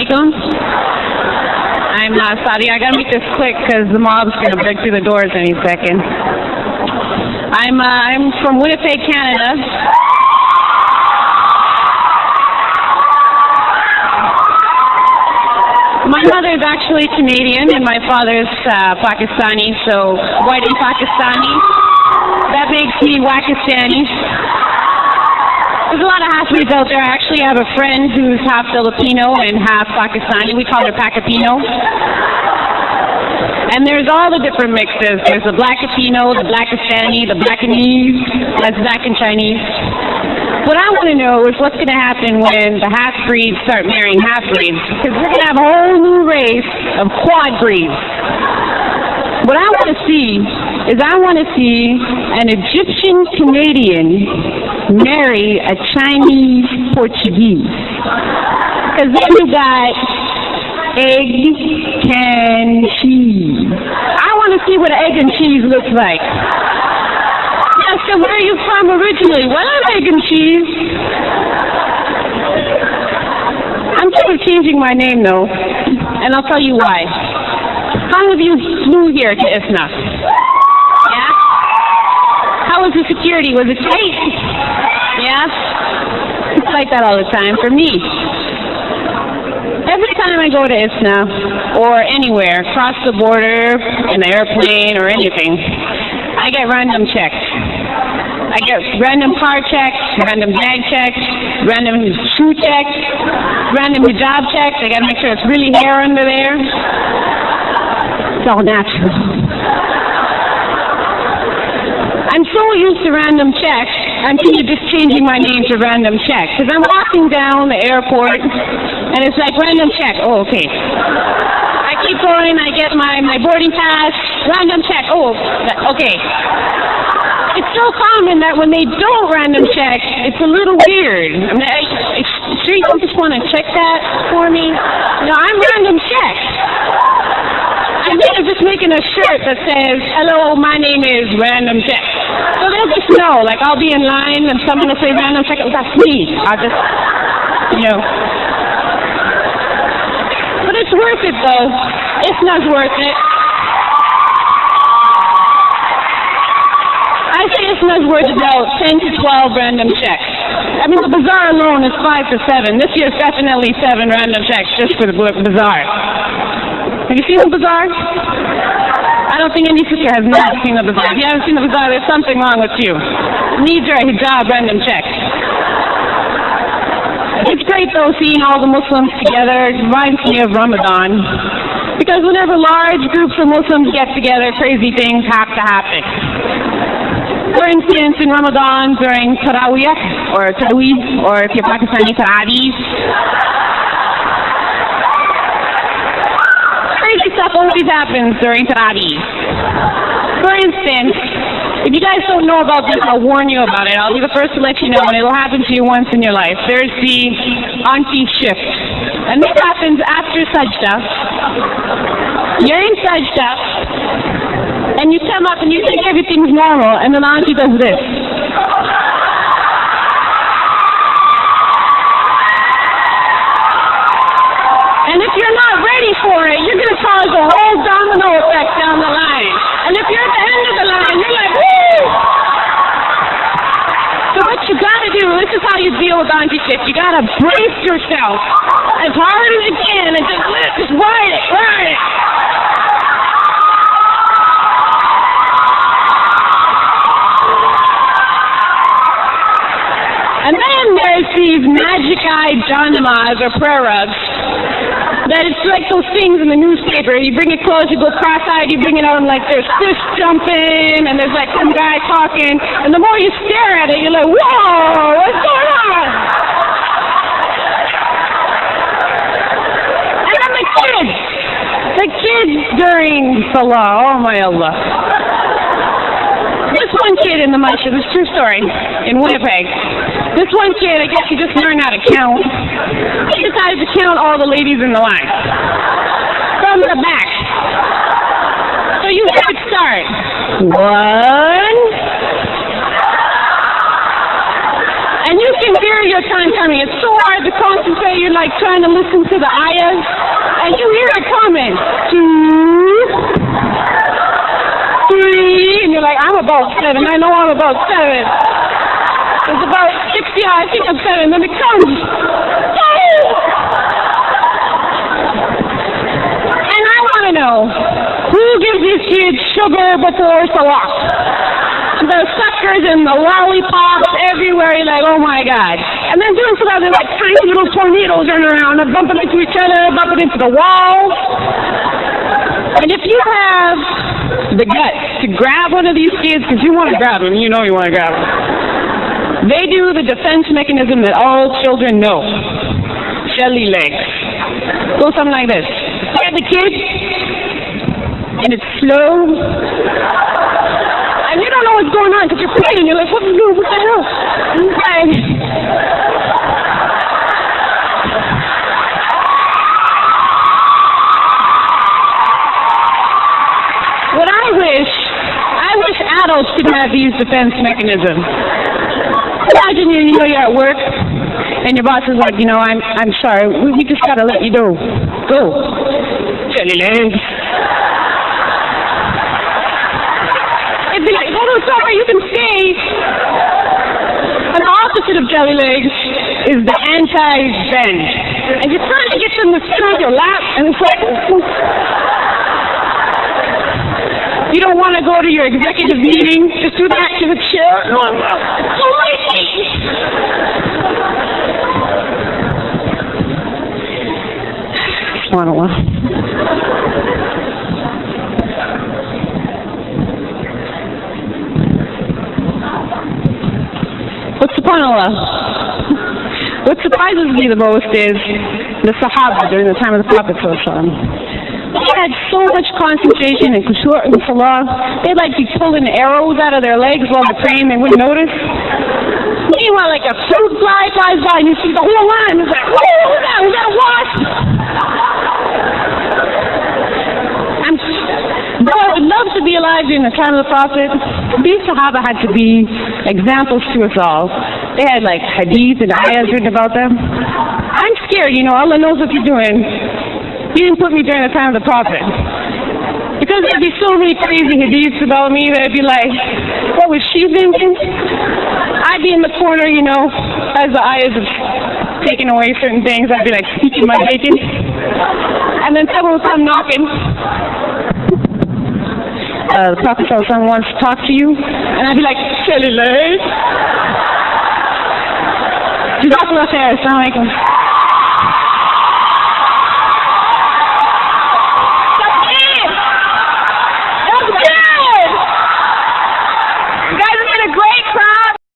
alaikum. I'm Sadiya. I gotta make this quick because the mob's gonna break through the doors any second. I'm from Winnipeg, Canada. My mother is actually Canadian and my father's Pakistani, so white and Pakistani. That makes me Wakistani. There's a lot of half-breeds out there. I actually have a friend who's half Filipino and half Pakistani. We call her Pakapino. And there's all the different mixes. There's the Blackapino, the Blackistani, the Blackanese, that's Black and Chinese. What I want to know is what's going to happen when the half-breeds start marrying half-breeds. Because we're going to have a whole new race of quad breeds. What I want to see is an Egyptian Canadian marry a Chinese Portuguese. Because then you got egg and cheese. I want to see what egg and cheese looks like. Yeah, so where are you from originally? Well, egg and cheese. I'm sort of changing my name though, and I'll tell you why. How many of you flew here to ISNA? Yeah? How was the security? Was it tight? Yeah? It's like that all the time for me. Every time I go to ISNA or anywhere, across the border, in the airplane or anything, I get random checks. I get random car checks, random bag checks, random shoe checks, random hijab checks. I gotta make sure it's really hair under there. It's all natural. I'm so used to random checks, I'm thinking of just changing my name to random check. Because I'm walking down the airport, and it's like random check. Oh, okay. I keep going, I get my boarding pass, random check. Oh, okay. It's so common that when they don't random check, it's a little weird. I mean, sure you don't just want to check that for me? No, I'm random check. I'm just making a shirt that says, hello, my name is random check. So they'll just know, like I'll be in line and someone will say random check, oh, that's me. I'll just, you know. But it's worth it though. It's not worth it. I say it's not worth about 10 to 12 random checks. I mean, the bazaar alone is 5 to 7. This year's definitely 7 random checks just for the bazaar. Have you seen the bazaar? I don't think any sister has not seen the bazaar. If you haven't seen the bazaar, there's something wrong with you. Needs are a hijab random check. It's great though seeing all the Muslims together. It reminds me of Ramadan. Because whenever large groups of Muslims get together, crazy things have to happen. For instance, in Ramadan during Tarawih, or Tarawih, or if you're Pakistani, Tarawih, crazy stuff always happens during Tarawih. For instance, if you guys don't know about this, I'll warn you about it. I'll be the first to let you know, and it'll happen to you once in your life. There's the auntie shift. And this happens after sajda. You're in sajda, and you come up and you think everything's normal, and then auntie does this. And if you're not ready for it, you're going to cause a whole domino effect down the line. And if you're at the end of the line, you're like, woo! So what you got to do, this is how you deal with auntie shit. You got to brace yourself as hard as you can and just ride it, ride it. And then there's these magic-eyed janamas or prayer rugs that it's like those things in the newspaper. You bring it close, you go cross-eyed, you bring it out and like there's fish jumping and there's like some guy talking. And the more you stare at it, you're like, whoa, what's going on? And then the kids during Salah, oh my Allah. This one kid in the masjid, this is a true story, in Winnipeg. This one kid, I guess he just learned how to count. He decided to count all the ladies in the line. From the back. So you would start. 1. And you can hear your time coming. It's so hard hard to concentrate. You're like trying to listen to the ayahs, and you hear it coming. 2, 3, and you're like, I'm about 7. I know I'm about 7. It's about 6. Yeah, I think I'm 7. Then it comes. And I want to know, who gives these kids sugar before Salah? The suckers and the lollipops everywhere. You're like, oh my God. And then doing Salah, they're like tiny little tornadoes running around and bumping into each other, bumping into the walls. And if you have the guts to grab one of these kids, because you want to grab them, you know you want to grab them, they do the defense mechanism that all children know. Jelly legs. Go something like this. Grab the kid, and it's slow. And you don't know what's going on because you're playing. You're like, what the hell? And what I wish adults could have these defense mechanisms. Imagine you're at work and your boss is like, I'm sorry, we just gotta let you go. Go. Jelly legs. It'd be like, oh, sorry, you can stay. And the opposite of jelly legs is the anti-bend. And you're trying to get them to sit on your lap, and it's like, you don't want to go to your executive meeting, just do that to the chair. So lazy. SubhanAllah. What surprises me the most is the Sahaba during the time of the Prophet ﷺ. They had so much concentration and khushu' in Salah. They'd like be pulling arrows out of their legs while they're praying. They wouldn't notice. Meanwhile, like a fruit fly flies by and you see the whole line. It's like, whoa, who's that? Was that a wasp? Though I would love to be alive during the time of the Prophet, these Sahaba had to be examples to us all. They had like hadith and ayahs written about them. I'm scared, Allah knows what you're doing. He didn't put me during the time of the Prophet. Because there'd be so many crazy hadiths about me that I'd be like, what was she thinking? I'd be in the corner, as the ayahs have taken away certain things, I'd be like speaking my bacon. And then someone would come knocking. The Prophet ﷺ wants to talk to you, and I'd be like, Jazakallah khair, assalamu alaikum.